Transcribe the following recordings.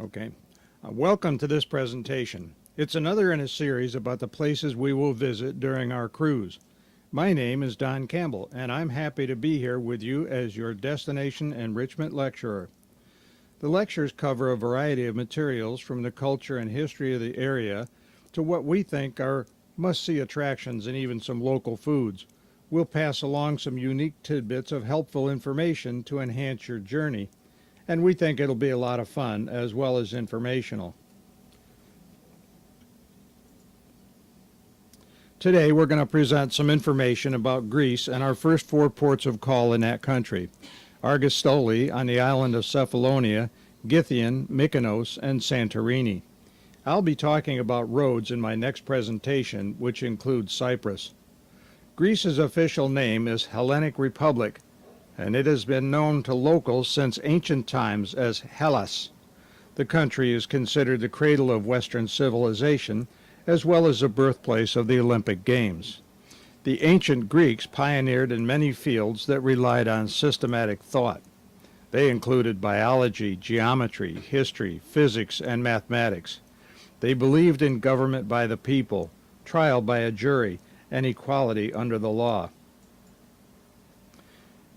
Okay. Welcome to this presentation. It's another in a series about the places we will visit during our cruise. My name is Don Campbell, and I'm happy to be here with you as your destination enrichment lecturer. The lectures cover a variety of materials from the culture and history of the area to what we think are must-see attractions and even some local foods. We'll pass along some unique tidbits of helpful information to enhance your journey, and we think it'll be a lot of fun as well as informational. Today we're going to present some information about Greece and our first four ports of call in that country: Argostoli on the island of Cephalonia, Githion, Mykonos, and Santorini. I'll be talking about Rhodes in my next presentation, which includes Cyprus. Greece's official name is Hellenic Republic, and it has been known to locals since ancient times as Hellas. The country is considered the cradle of Western civilization, as well as the birthplace of the Olympic Games. The ancient Greeks pioneered in many fields that relied on systematic thought. They included biology, geometry, history, physics, and mathematics. They believed in government by the people, trial by a jury, and equality under the law.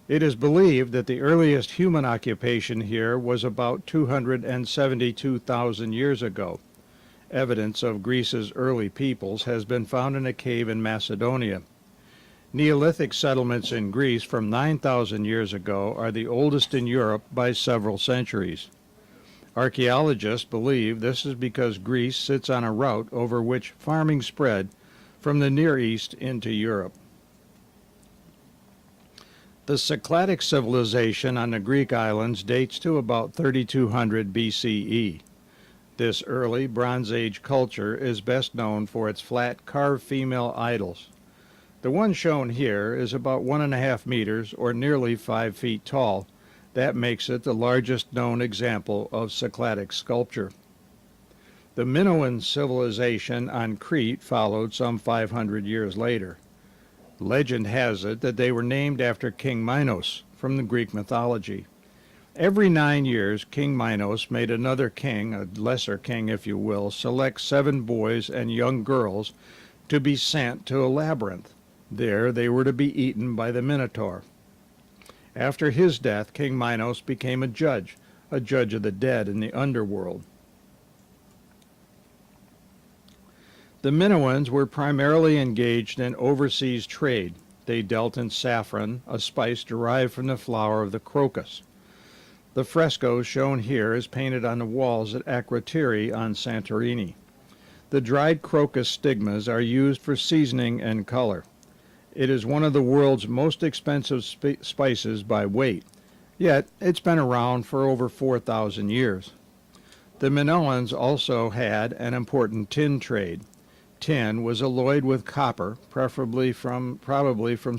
It is believed that the earliest human occupation here was about 272,000 years ago. Evidence of Greece's early peoples has been found in a cave in Macedonia. Neolithic settlements in Greece from 9,000 years ago are the oldest in Europe by several centuries. Archaeologists believe this is because Greece sits on a route over which farming spread from the Near East into Europe. The Cycladic civilization on the Greek islands dates to about 3200 BCE. This early Bronze Age culture is best known for its flat carved female idols. The one shown here is about 1.5 meters or nearly 5 feet tall. That makes it the largest known example of Cycladic sculpture. The Minoan civilization on Crete followed some 500 years later. Legend has it that they were named after King Minos from the Greek mythology. Every 9 years, King Minos made another king, a lesser king if you will, select 7 boys and young girls to be sent to a labyrinth. There they were to be eaten by the Minotaur. After his death, King Minos became a judge of the dead in the underworld. The Minoans were primarily engaged in overseas trade. They dealt in saffron, a spice derived from the flower of the crocus. The fresco shown here is painted on the walls at Akrotiri on Santorini. The dried crocus stigmas are used for seasoning and color. It is one of the world's most expensive spices by weight, yet it's been around for over 4,000 years. The Minoans also had an important tin trade. Tin was alloyed with copper, probably from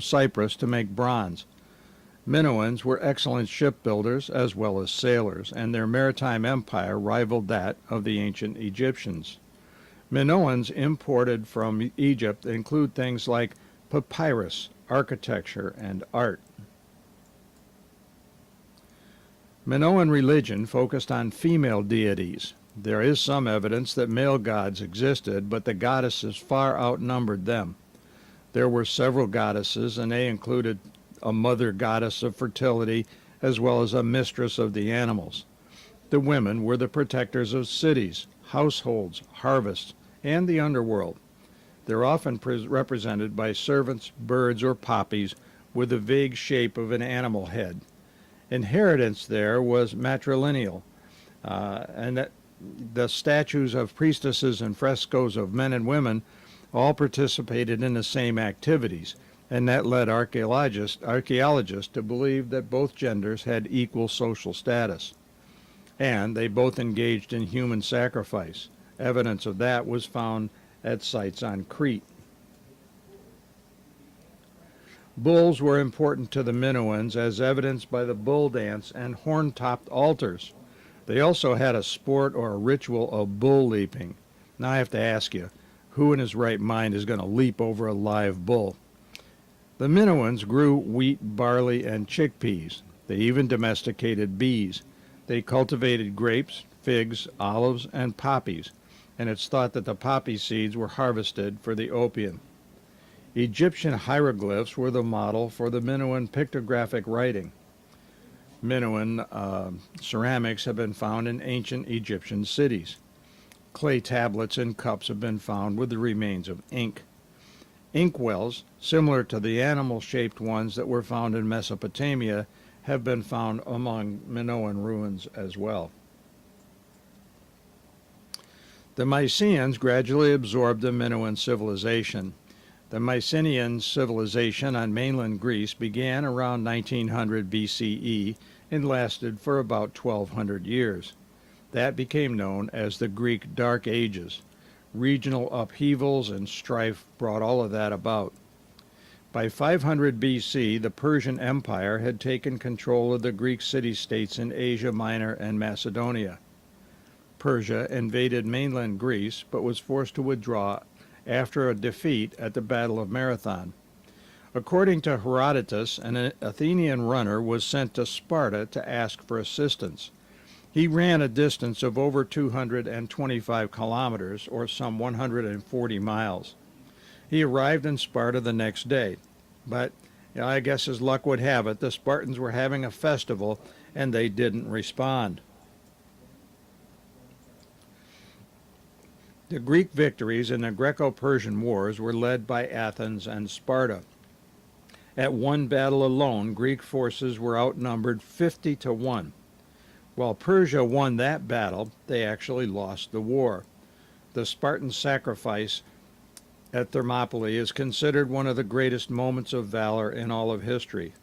Cyprus, to make bronze. Minoans were excellent shipbuilders as well as sailors, and their maritime empire rivaled that of the ancient Egyptians. Minoans imported from Egypt include things like papyrus, architecture, and art. Minoan religion focused on female deities. There is some evidence that male gods existed, but the goddesses far outnumbered them. There were several goddesses, and they included a mother goddess of fertility as well as a mistress of the animals. The women were the protectors of cities, households, harvests, and the underworld. They're often represented by servants, birds, or poppies with the vague shape of an animal head. Inheritance there was matrilineal, and that the statues of priestesses and frescoes of men and women all participated in the same activities, and that led archaeologists to believe that both genders had equal social status. And they both engaged in human sacrifice. Evidence of that was found at sites on Crete. Bulls were important to the Minoans, as evidenced by the bull dance and horn-topped altars. They also had a sport or a ritual of bull leaping. Now I have to ask you, who in his right mind is going to leap over a live bull? The Minoans grew wheat, barley, and chickpeas. They even domesticated bees. They cultivated grapes, figs, olives, and poppies, and it's thought that the poppy seeds were harvested for the opium. Egyptian hieroglyphs were the model for the Minoan pictographic writing. Minoan ceramics have been found in ancient Egyptian cities. Clay tablets and cups have been found with the remains of ink. Inkwells, similar to the animal-shaped ones that were found in Mesopotamia, have been found among Minoan ruins as well. The Mycenaeans gradually absorbed the Minoan civilization. The Mycenaean civilization on mainland Greece began around 1900 BCE and lasted for about 1200 years. That became known as the Greek Dark Ages. Regional upheavals and strife brought all of that about. By 500 BC, the Persian Empire had taken control of the Greek city-states in Asia Minor and Macedonia. Persia invaded mainland Greece, but was forced to withdraw after a defeat at the Battle of Marathon. According to Herodotus, an Athenian runner was sent to Sparta to ask for assistance. He ran a distance of over 225 kilometers, or some 140 miles. He arrived in Sparta the next day, but I guess as luck would have it, the Spartans were having a festival and they didn't respond. The Greek victories in the Greco-Persian Wars were led by Athens and Sparta. At one battle alone, Greek forces were outnumbered 50 to 1. While Persia won that battle, they actually lost the war. The Spartan sacrifice at Thermopylae is considered one of the greatest moments of valor in all of history.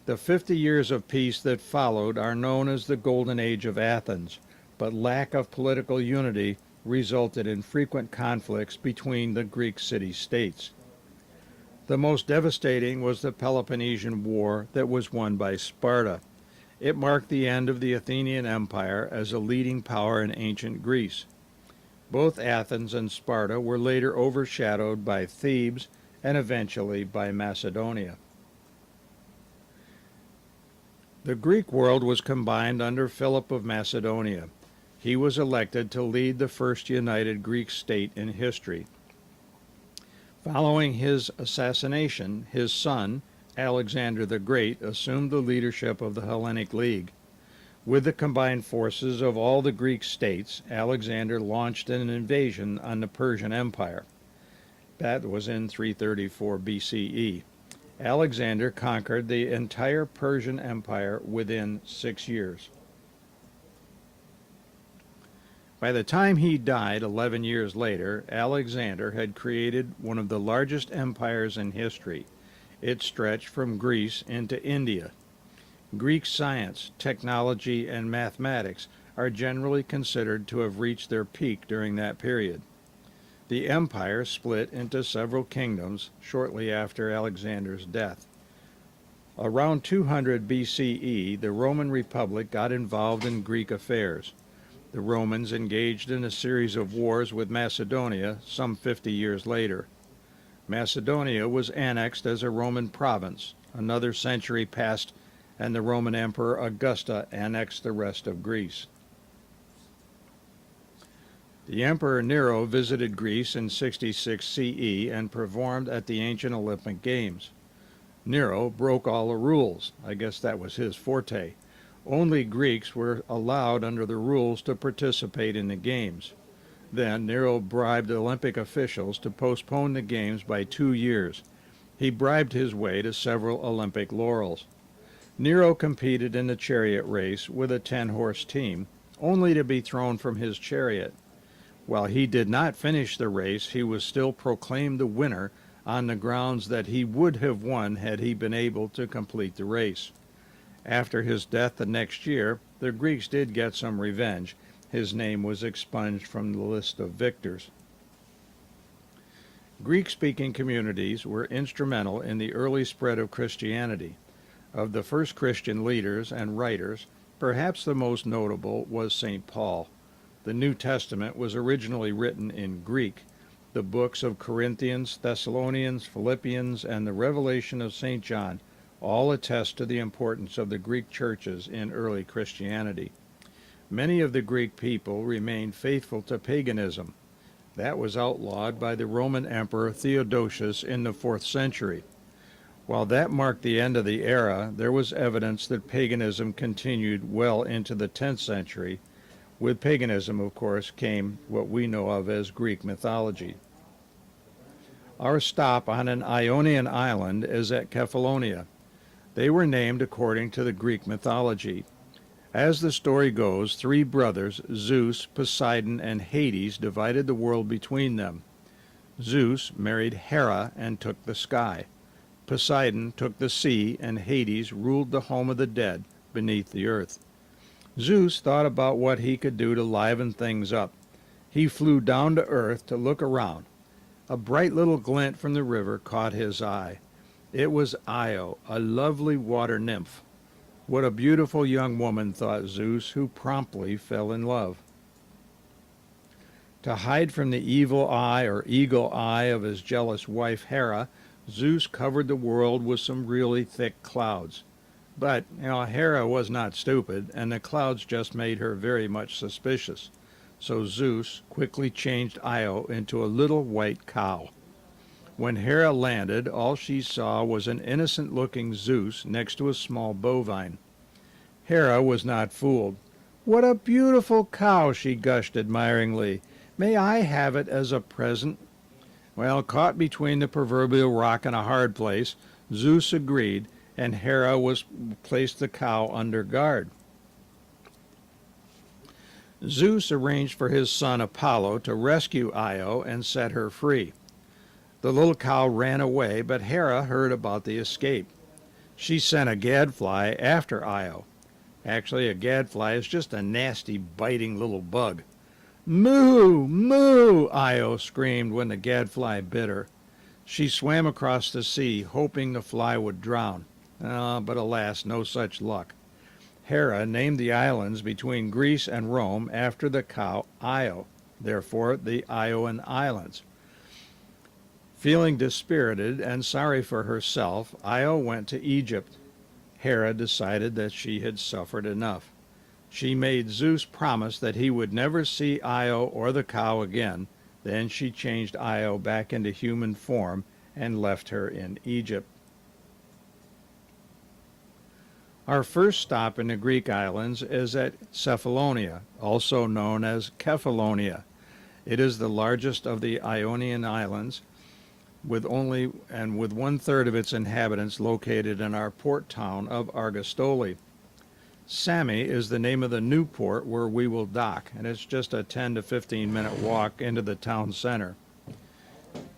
The 50 years of peace that followed are known as the Golden Age of Athens, but lack of political unity resulted in frequent conflicts between the Greek city-states. The most devastating was the Peloponnesian War that was won by Sparta. It marked the end of the Athenian Empire as a leading power in ancient Greece. Both Athens and Sparta were later overshadowed by Thebes and eventually by Macedonia. The Greek world was combined under Philip of Macedonia. He was elected to lead the first united Greek state in history. Following his assassination, his son, Alexander the Great, assumed the leadership of the Hellenic League. With the combined forces of all the Greek states, Alexander launched an invasion on the Persian Empire. That was in 334 BCE. Alexander conquered the entire Persian Empire within 6 years. By the time he died 11 years later, Alexander had created one of the largest empires in history. It stretched from Greece into India. Greek science, technology, and mathematics are generally considered to have reached their peak during that period. The empire split into several kingdoms shortly after Alexander's death. Around 200 BCE, the Roman Republic got involved in Greek affairs. The Romans engaged in a series of wars with Macedonia some 50 years later. Macedonia was annexed as a Roman province. Another century passed, and the Roman Emperor Augusta annexed the rest of Greece. The Emperor Nero visited Greece in 66 CE and performed at the ancient Olympic Games. Nero broke all the rules. I guess that was his forte. Only Greeks were allowed under the rules to participate in the Games. Then Nero bribed Olympic officials to postpone the Games by 2 years. He bribed his way to several Olympic laurels. Nero competed in the chariot race with a 10-horse team, only to be thrown from his chariot. While he did not finish the race, he was still proclaimed the winner on the grounds that he would have won had he been able to complete the race. After his death the next year, the Greeks did get some revenge. His name was expunged from the list of victors. Greek-speaking communities were instrumental in the early spread of Christianity. Of the first Christian leaders and writers, perhaps the most notable was St. Paul. The New Testament was originally written in Greek. The books of Corinthians, Thessalonians, Philippians, and the Revelation of St. John all attest to the importance of the Greek churches in early Christianity. Many of the Greek people remained faithful to paganism. That was outlawed by the Roman Emperor Theodosius in the 4th century. While that marked the end of the era, there was evidence that paganism continued well into the 10th century. With paganism, of course, came what we know of as Greek mythology. Our stop on an Ionian island is at Kephallonia. They were named according to the Greek mythology. As the story goes, 3 brothers, Zeus, Poseidon, and Hades, divided the world between them. Zeus married Hera and took the sky. Poseidon took the sea, and Hades ruled the home of the dead beneath the earth. Zeus thought about what he could do to liven things up. He flew down to earth to look around. A bright little glint from the river caught his eye. It was Io, a lovely water nymph. What a beautiful young woman, thought Zeus, who promptly fell in love. To hide from the evil eye or eagle eye of his jealous wife Hera, Zeus covered the world with some really thick clouds. But, Hera was not stupid, and the clouds just made her very much suspicious. So Zeus quickly changed Io into a little white cow. When Hera landed, all she saw was an innocent-looking Zeus next to a small bovine. Hera was not fooled. "What a beautiful cow," she gushed admiringly. "May I have it as a present?" Well, caught between the proverbial rock and a hard place, Zeus agreed, and Hera placed the cow under guard. Zeus arranged for his son Apollo to rescue Io and set her free. The little cow ran away, but Hera heard about the escape. She sent a gadfly after Io. Actually, a gadfly is just a nasty, biting little bug. "Moo! Moo!" Io screamed when the gadfly bit her. She swam across the sea, hoping the fly would drown. But alas, no such luck. Hera named the islands between Greece and Rome after the cow Io, therefore the Ionian Islands. Feeling dispirited and sorry for herself, Io went to Egypt. Hera decided that she had suffered enough. She made Zeus promise that he would never see Io or the cow again. Then she changed Io back into human form and left her in Egypt. Our first stop in the Greek islands is at Kephallonia, also known as Kephallonia. It is the largest of the Ionian Islands, with 1/3 of its inhabitants located in our port town of Argostoli. Sami is the name of the new port where we will dock, and it's just a 10 to 15 minute walk into the town center.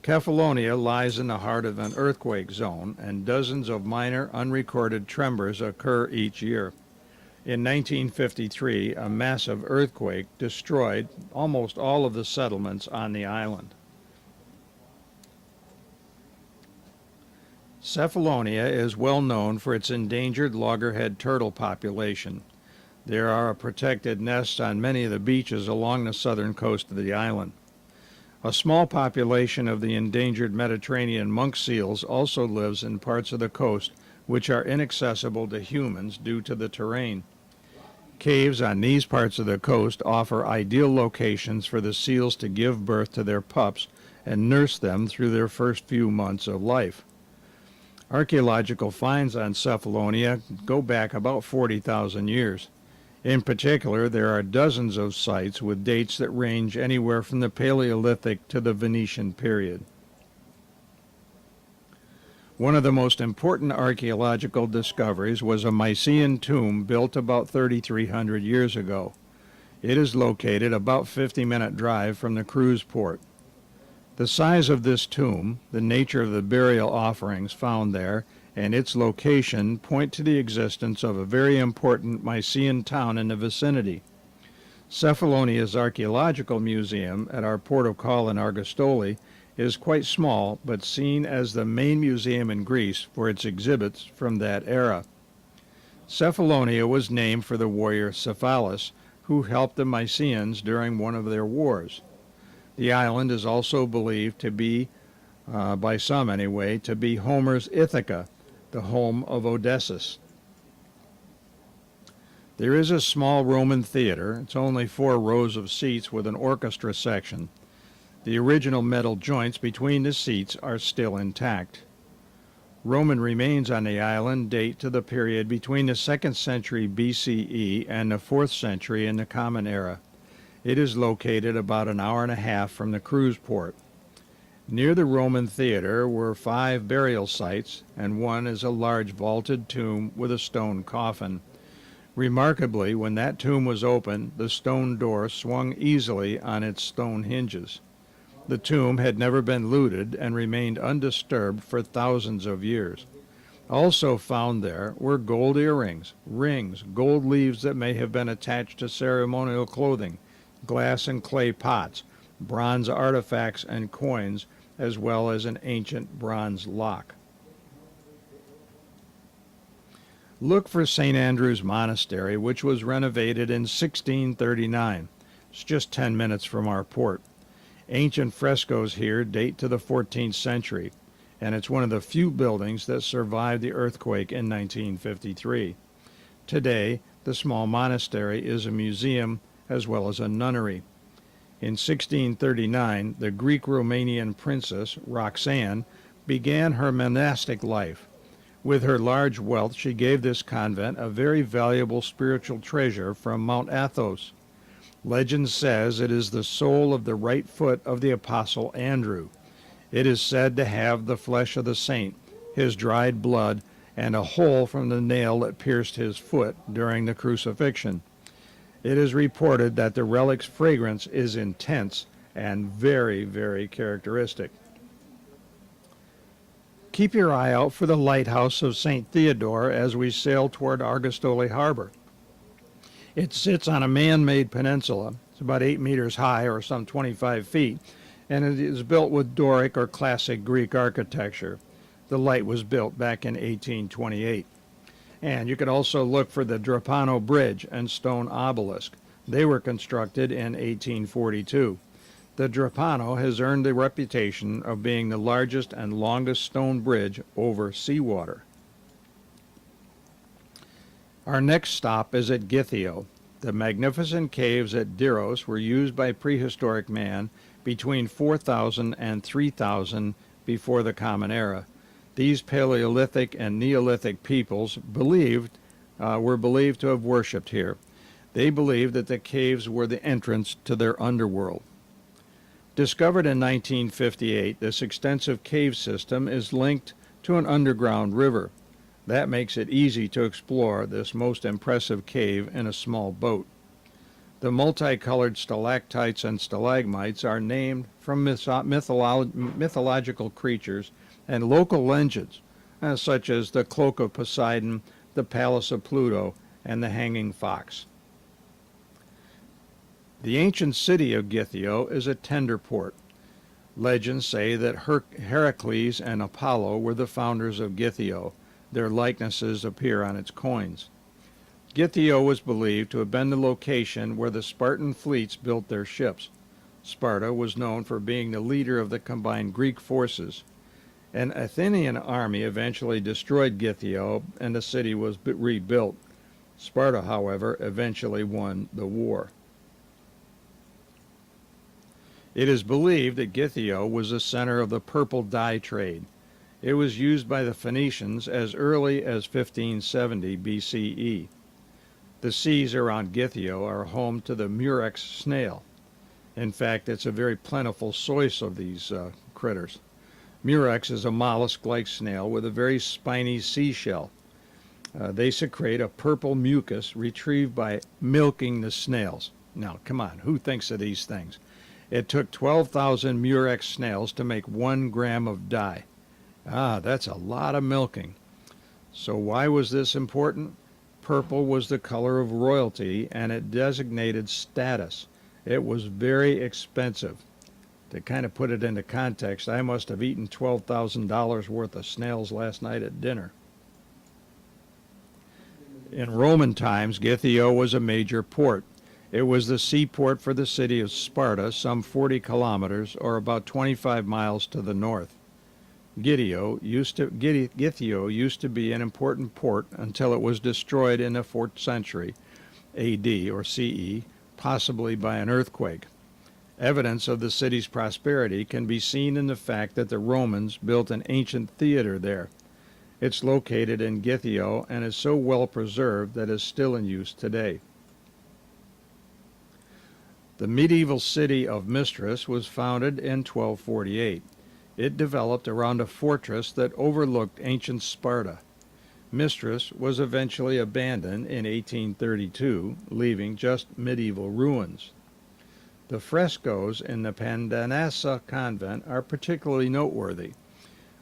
Kephallonia lies in the heart of an earthquake zone, and dozens of minor unrecorded tremors occur each year. In 1953, a massive earthquake destroyed almost all of the settlements on the island. Kephallonia is well known for its endangered loggerhead turtle population. There are protected nests on many of the beaches along the southern coast of the island. A small population of the endangered Mediterranean monk seals also lives in parts of the coast which are inaccessible to humans due to the terrain. Caves on these parts of the coast offer ideal locations for the seals to give birth to their pups and nurse them through their first few months of life. Archaeological finds on Kephallonia go back about 40,000 years. In particular, there are dozens of sites with dates that range anywhere from the Paleolithic to the Venetian period. One of the most important archaeological discoveries was a Mycenaean tomb built about 3,300 years ago. It is located about 50-minute drive from the cruise port. The size of this tomb, the nature of the burial offerings found there, and its location point to the existence of a very important Mycenaean town in the vicinity. Kephallonia's archaeological museum at our port of call in Argostoli is quite small, but seen as the main museum in Greece for its exhibits from that era. Kephallonia was named for the warrior Cephalus, who helped the Mycenaeans during one of their wars. The island is also believed to be, by some anyway, to be Homer's Ithaca, the home of Odysseus. There is a small Roman theater. It's only 4 rows of seats with an orchestra section. The original metal joints between the seats are still intact. Roman remains on the island date to the period between the 2nd century BCE and the 4th century in the Common Era. It is located about an hour and a half from the cruise port. Near the Roman theater were 5 burial sites, and one is a large vaulted tomb with a stone coffin. Remarkably, when that tomb was opened, the stone door swung easily on its stone hinges. The tomb had never been looted and remained undisturbed for thousands of years. Also found there were gold earrings, rings, gold leaves that may have been attached to ceremonial clothing, glass and clay pots, bronze artifacts and coins, as well as an ancient bronze lock. Look for St. Andrew's Monastery, which was renovated in 1639. It's just 10 minutes from our port. Ancient frescoes here date to the 14th century, and it's one of the few buildings that survived the earthquake in 1953. Today, the small monastery is a museum as well as a nunnery. In 1639, the Greek-Romanian princess, Roxanne, began her monastic life. With her large wealth, she gave this convent a very valuable spiritual treasure from Mount Athos. Legend says it is the sole of the right foot of the Apostle Andrew. It is said to have the flesh of the saint, his dried blood, and a hole from the nail that pierced his foot during the crucifixion. It is reported that the relic's fragrance is intense and very, very characteristic. Keep your eye out for the lighthouse of St. Theodore as we sail toward Argostoli Harbor. It sits on a man-made peninsula. It's about 8 meters high, or some 25 feet, and it is built with Doric or classic Greek architecture. The light was built back in 1828. And you can also look for the Drepano Bridge and stone obelisk. They were constructed in 1842. The Drepano has earned the reputation of being the largest and longest stone bridge over seawater. Our next stop is at Githio. The magnificent caves at Diros were used by prehistoric man between 4000 and 3000 before the Common Era. These Paleolithic and Neolithic peoples were believed to have worshipped here. They believed that the caves were the entrance to their underworld. Discovered in 1958, this extensive cave system is linked to an underground river. That makes it easy to explore this most impressive cave in a small boat. The multicolored stalactites and stalagmites are named from mythological creatures and local legends, such as the Cloak of Poseidon, the Palace of Pluto, and the Hanging Fox. The ancient city of Githio is a tender port. Legends say that Heracles and Apollo were the founders of Githio. Their likenesses appear on its coins. Githio was believed to have been the location where the Spartan fleets built their ships. Sparta was known for being the leader of the combined Greek forces. An Athenian army eventually destroyed Githio, and the city was rebuilt. Sparta, however, eventually won the war. It is believed that Githio was the center of the purple dye trade. It was used by the Phoenicians as early as 1570 BCE. The seas around Githio are home to the murex snail. In fact, it's a very plentiful source of these critters. Murex is a mollusk-like snail with a very spiny seashell. They secrete a purple mucus retrieved by milking the snails. Now, come on, who thinks of these things? It took 12,000 murex snails to make 1 gram of dye. That's a lot of milking. So why was this important? Purple was the color of royalty, and it designated status. It was very expensive. To kind of put it into context, I must have eaten $12,000 worth of snails last night at dinner. In Roman times, Githio was a major port. It was the seaport for the city of Sparta, some 40 kilometers, or about 25 miles to the north. Githio used to be an important port until it was destroyed in the 4th century. AD or CE, possibly by an earthquake. Evidence of the city's prosperity can be seen in the fact that the Romans built an ancient theater there. It's located in Githio and is so well preserved that it is still in use today. The medieval city of Mistras was founded in 1248. It developed around a fortress that overlooked ancient Sparta. Mistras was eventually abandoned in 1832, leaving just medieval ruins. The frescoes in the Pandanassa convent are particularly noteworthy.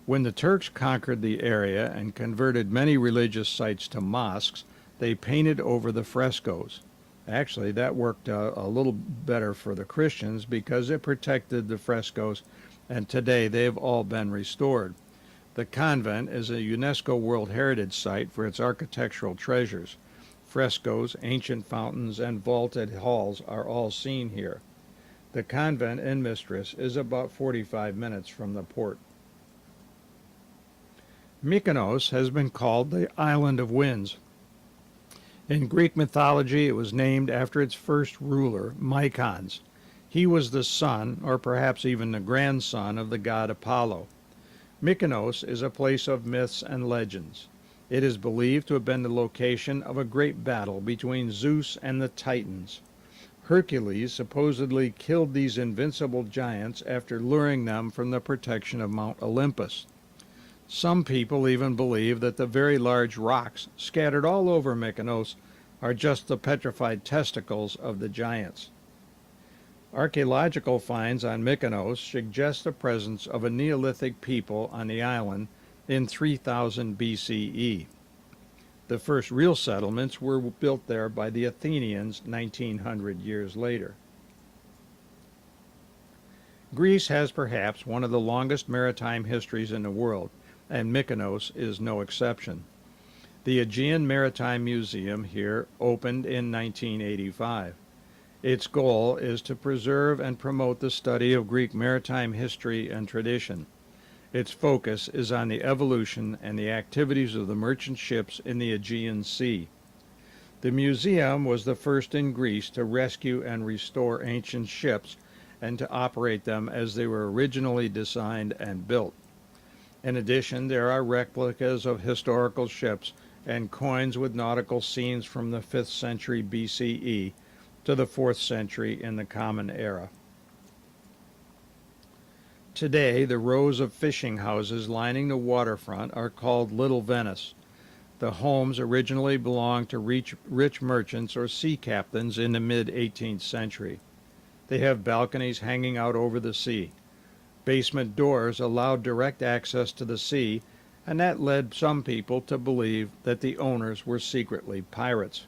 When the Turks conquered the area and converted many religious sites to mosques, they painted over the frescoes. Actually, that worked a little better for the Christians because it protected the frescoes, and today they've all been restored. The convent is a UNESCO World Heritage Site for its architectural treasures. Frescoes, ancient fountains, and vaulted halls are all seen here. The convent in Mistras is about 45 minutes from the port. Mykonos has been called the Island of Winds. In Greek mythology, it was named after its first ruler, Mycons. He was the son, or perhaps even the grandson, of the god Apollo. Mykonos is a place of myths and legends. It is believed to have been the location of a great battle between Zeus and the Titans. Hercules supposedly killed these invincible giants after luring them from the protection of Mount Olympus. Some people even believe that the very large rocks scattered all over Mykonos are just the petrified testicles of the giants. Archaeological finds on Mykonos suggest the presence of a Neolithic people on the island in 3000 BCE. The first real settlements were built there by the Athenians 1900 years later. Greece has perhaps one of the longest maritime histories in the world, and Mykonos is no exception. The Aegean Maritime Museum here opened in 1985. Its goal is to preserve and promote the study of Greek maritime history and tradition. Its focus is on the evolution and the activities of the merchant ships in the Aegean Sea. The museum was the first in Greece to rescue and restore ancient ships and to operate them as they were originally designed and built. In addition, there are replicas of historical ships and coins with nautical scenes from the 5th century BCE to the 4th century in the Common Era. Today, the rows of fishing houses lining the waterfront are called Little Venice. The homes originally belonged to rich merchants or sea captains in the mid-18th century. They have balconies hanging out over the sea. Basement doors allowed direct access to the sea, and that led some people to believe that the owners were secretly pirates.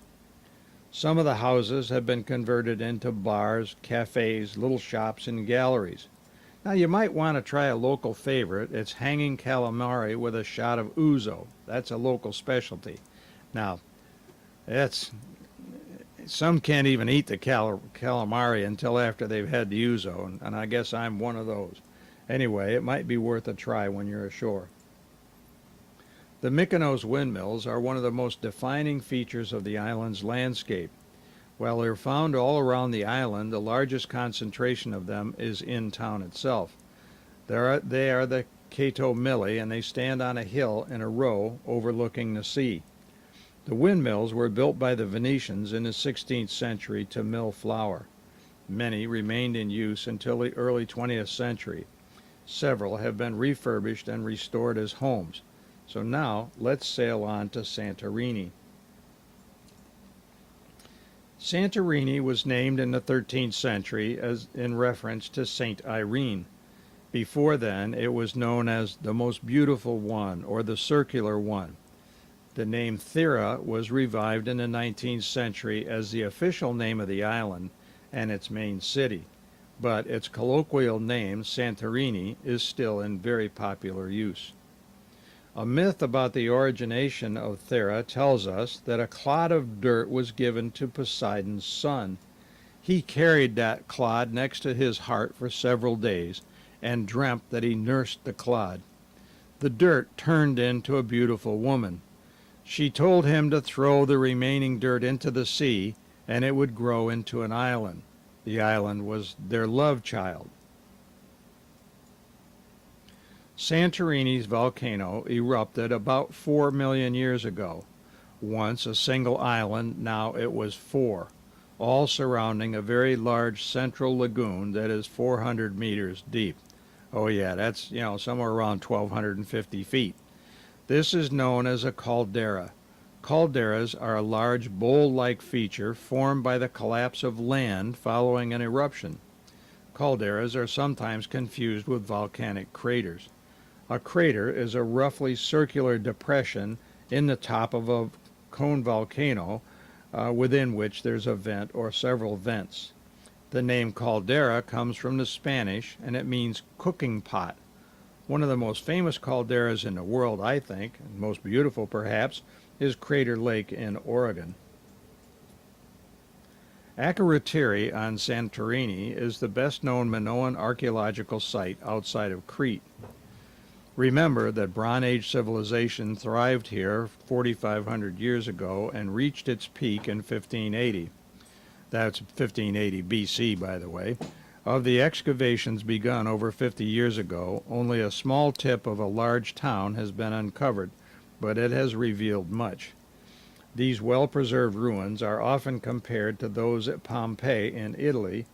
Some of the houses have been converted into bars, cafes, little shops, and galleries. Now you might want to try a local favorite. It's hanging calamari with a shot of ouzo. That's a local specialty. Now, some can't even eat the calamari until after they've had the ouzo, and I guess I'm one of those. Anyway, it might be worth a try when you're ashore. The Mykonos windmills are one of the most defining features of the island's landscape. While they're found all around the island, the largest concentration of them is in town itself. They are the Kato Milli, and they stand on a hill in a row overlooking the sea. The windmills were built by the Venetians in the 16th century to mill flour. Many remained in use until the early 20th century. Several have been refurbished and restored as homes. So now let's sail on to Santorini. Santorini was named in the 13th century as in reference to Saint Irene. Before then, it was known as the Most Beautiful One or the Circular One. The name Thera was revived in the 19th century as the official name of the island and its main city, but its colloquial name, Santorini, is still in very popular use. A myth about the origination of Thera tells us that a clod of dirt was given to Poseidon's son. He carried that clod next to his heart for several days and dreamt that he nursed the clod. The dirt turned into a beautiful woman. She told him to throw the remaining dirt into the sea, and it would grow into an island. The island was their love child. Santorini's volcano erupted about 4 million years ago. Once a single island, now it was four, all surrounding a very large central lagoon that is 400 meters deep. Oh yeah, that's, somewhere around 1,250 feet. This is known as a caldera. Calderas are a large bowl-like feature formed by the collapse of land following an eruption. Calderas are sometimes confused with volcanic craters. A crater is a roughly circular depression in the top of a cone volcano within which there's a vent or several vents. The name caldera comes from the Spanish and it means cooking pot. One of the most famous calderas in the world, I think, and most beautiful perhaps, is Crater Lake in Oregon. Akrotiri on Santorini is the best-known Minoan archaeological site outside of Crete. Remember that Bronze Age civilization thrived here 4,500 years ago and reached its peak in 1580. That's 1580 BC, by the way. Of the excavations begun over 50 years ago, only a small tip of a large town has been uncovered, but it has revealed much. These well-preserved ruins are often compared to those at Pompeii in Italy,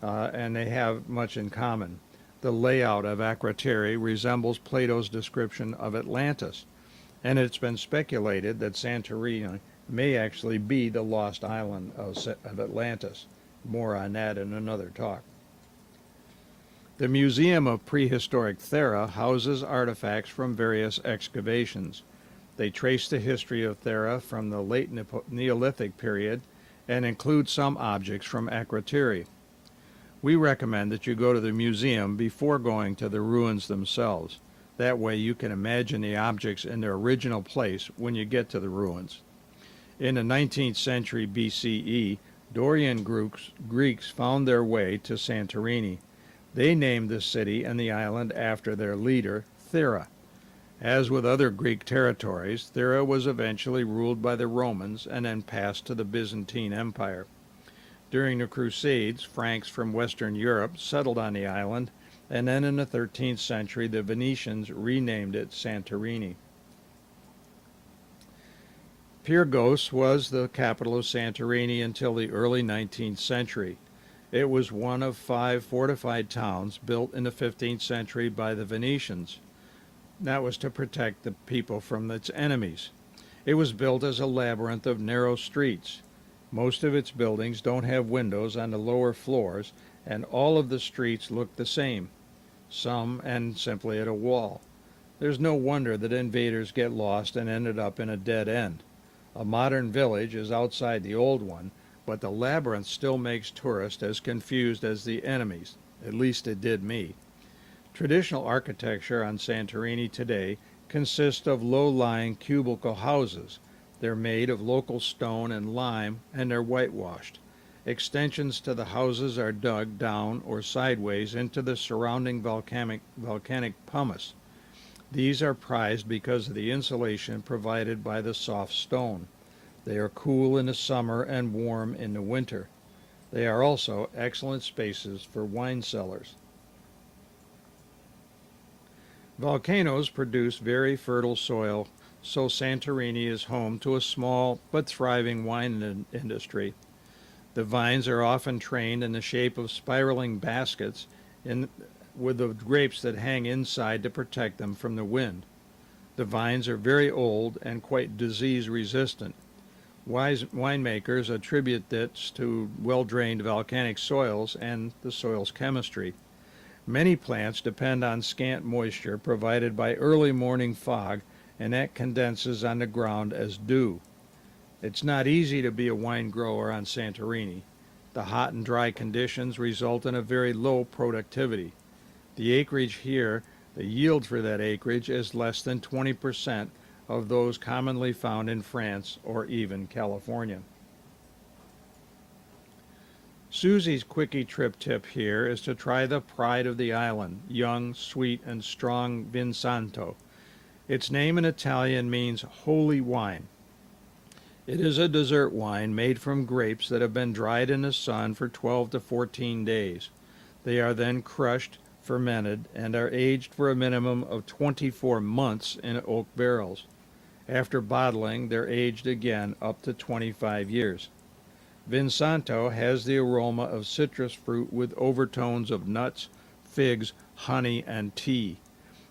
and they have much in common. The layout of Akrotiri resembles Plato's description of Atlantis, and it's been speculated that Santorini may actually be the lost island of Atlantis. More on that in another talk. The Museum of Prehistoric Thera houses artifacts from various excavations. They trace the history of Thera from the late Neolithic period and include some objects from Akrotiri. We recommend that you go to the museum before going to the ruins themselves. That way you can imagine the objects in their original place when you get to the ruins. In the 19th century BCE, Dorian Greeks found their way to Santorini. They named the city and the island after their leader, Thera. As with other Greek territories, Thera was eventually ruled by the Romans and then passed to the Byzantine Empire. During the Crusades, Franks from Western Europe settled on the island, and then in the 13th century the Venetians renamed it Santorini. Pyrgos was the capital of Santorini until the early 19th century. It was one of 5 fortified towns built in the 15th century by the Venetians. That was to protect the people from its enemies. It was built as a labyrinth of narrow streets. Most of its buildings don't have windows on the lower floors, and all of the streets look the same. Some end simply at a wall. There's no wonder that invaders get lost and ended up in a dead end. A modern village is outside the old one, but the labyrinth still makes tourists as confused as the enemies. At least it did me. Traditional architecture on Santorini today consists of low-lying cubicle houses. They're made of local stone and lime, and they're whitewashed. Extensions to the houses are dug down or sideways into the surrounding volcanic pumice. These are prized because of the insulation provided by the soft stone. They are cool in the summer and warm in the winter. They are also excellent spaces for wine cellars. Volcanoes produce very fertile soil, so Santorini is home to a small but thriving wine industry. The vines are often trained in the shape of spiraling baskets with the grapes that hang inside to protect them from the wind. The vines are very old and quite disease-resistant. Winemakers attribute this to well-drained volcanic soils and the soil's chemistry. Many plants depend on scant moisture provided by early morning fog, and that condenses on the ground as dew. It's not easy to be a wine grower on Santorini. The hot and dry conditions result in a very low productivity. The acreage here, the yield for that acreage is less than 20% of those commonly found in France or even California. Susie's quickie trip tip here is to try the pride of the island, young, sweet, and strong Vinsanto. Its name in Italian means holy wine. It is a dessert wine made from grapes that have been dried in the sun for 12 to 14 days. They are then crushed, fermented, and are aged for a minimum of 24 months in oak barrels. After bottling, they're aged again up to 25 years. Vinsanto has the aroma of citrus fruit with overtones of nuts, figs, honey, and tea.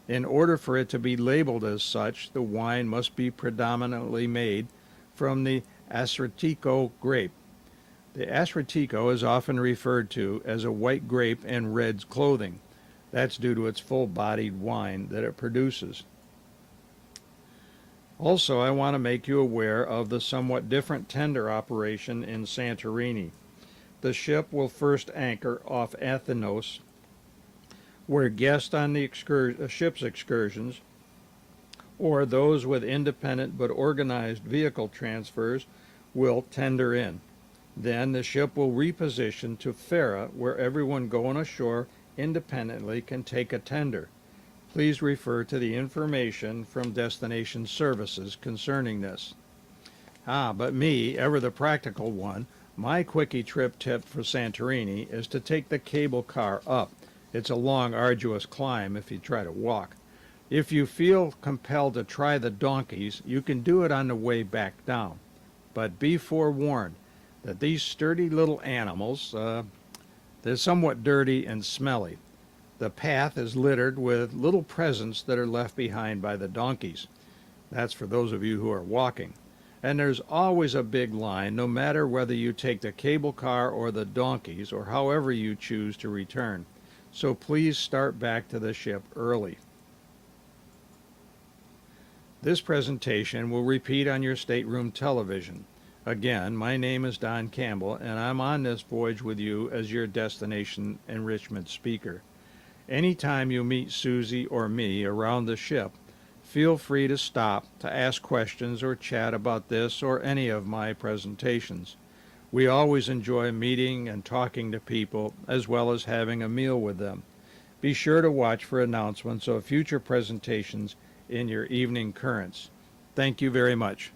In order for it to be labeled as such, the wine must be predominantly made from the Astratico grape. The Astratico is often referred to as a white grape in red's clothing. That's due to its full-bodied wine that it produces. Also, I want to make you aware of the somewhat different tender operation in Santorini. The ship will first anchor off Athenos, where guests on the ship's excursions or those with independent but organized vehicle transfers will tender in. Then the ship will reposition to Fera, where everyone going ashore independently can take a tender. Please refer to the information from Destination Services concerning this. But me, ever the practical one, my quickie trip tip for Santorini is to take the cable car up. It's a long, arduous climb if you try to walk. If you feel compelled to try the donkeys, you can do it on the way back down. But be forewarned that these sturdy little animals, they're somewhat dirty and smelly. The path is littered with little presents that are left behind by the donkeys. That's for those of you who are walking. And there's always a big line, no matter whether you take the cable car or the donkeys, or however you choose to return. So please start back to the ship early. This presentation will repeat on your stateroom television. Again, my name is Don Campbell, and I'm on this voyage with you as your Destination Enrichment speaker. Anytime you meet Susie or me around the ship, feel free to stop to ask questions or chat about this or any of my presentations. We always enjoy meeting and talking to people, as well as having a meal with them. Be sure to watch for announcements of future presentations in your evening currents. Thank you very much.